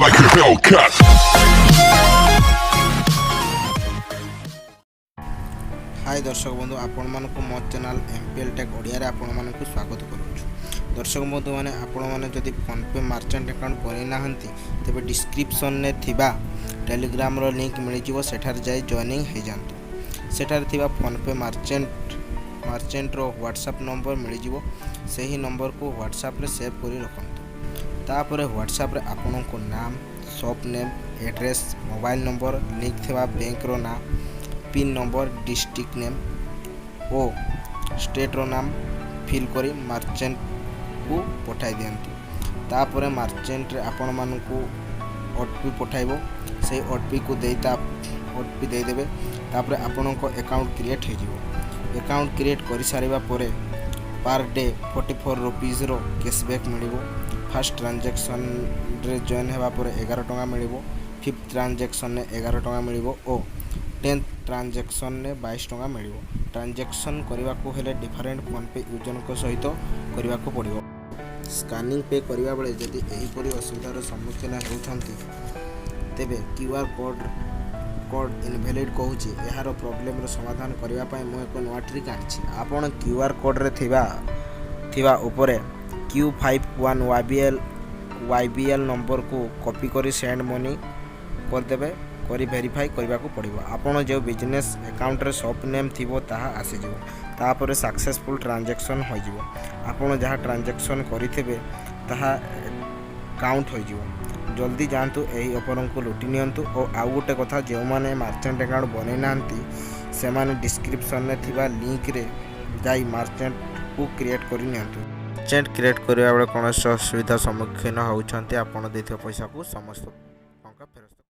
like a Hellcat. हाय दर्शक बंधु आपण मानक मो चैनल एमपीएल टेक ओडिया रे आपण मानक स्वागत करूछु। दर्शक बंधु माने आपण माने जदि फोन पे मर्चेंट अकाउंट बनै नाहंती तेबे डिस्क्रिप्शन ने थिबा टेलीग्राम रो लिंक मिल जिवो, सेठार जाय जॉइनिंग हे जानतो। सेठार थिबा फोन पे मर्चेंट रो व्हाट्सएप नंबर मिल जिवो, सेही नंबर को व्हाट्सएप रे सेव करी रखंतो। तापरे व्हाट्सएप रे आपण को नाम, shop name, address, mobile number, link थिबा बैंक रो नाम, पिन नंबर, डिस्ट्रिक्ट नेम ओ स्टेट रो नाम फिल करी मर्चेंट को पठाई दियंतु। तापरे मर्चेंट रे आपण मानकु ओटीपी पठाइबो, से ओटीपी को ओटीपी दे देबे। तापरे आपनको अकाउंट क्रिएट हे जिवो। अकाउंट क्रिएट करि सारिबा परे पर डे 44 रुपीस रो कैशबैक मिलिबो। फर्स्ट ट्रांजैक्शन रे जॉइन हेबा परे 11 टका मिलिबो, फिफ्थ ट्रांजैक्शन ने 11 टका मिलिबो ओ 10th ट्रांजैक्शन ने 22 टका मिलिबो। ट्रांजैक्शन करबा को हेले डिफरेंट फोन पे यूजर को सहित करबा को पड़िबो। स्कैनिंग पे करबा बेले जदि एही परि असुविधार सम्मुखीन हेउछंती तेबे क्यूआर कोड इनवैलिड कहूची। एहार प्रॉब्लम रो समाधान करबा पय मो एको नवा ट्रिक आछि। आपण क्यूआर कोड रे थिबा ऊपरे Q51 YBL नंबर को कॉपी करी सेंड मनी कर देबे, करी वेरीफाई करबा को पड़िबो। आपण जो बिजनेस अकाउंट रे शॉप नेम थिबो ताहा आसी जिवो। तापरे सक्सेसफुल ट्रांजैक्शन हो जिवो। आपण जहा ट्रांजैक्शन करिथिबे ताहा काउंट हो जिवो। जल्दी जानतु एही ऑफर को लुटि नियंतु। और आउ गोटे कथा, जो माने मर्चेंट अकाउंट बनै नांती से माने डिस्क्रिप्शन में थिबा लिंक रे जाई मर्चेंट को क्रिएट करि नियंतु। मर्चेंट क्रिएट करबा बेले कोनोसी असुविधा सम्मुखीन होउछंती, आपण दैथिबा पैसा को समस्त टंका फेरस्त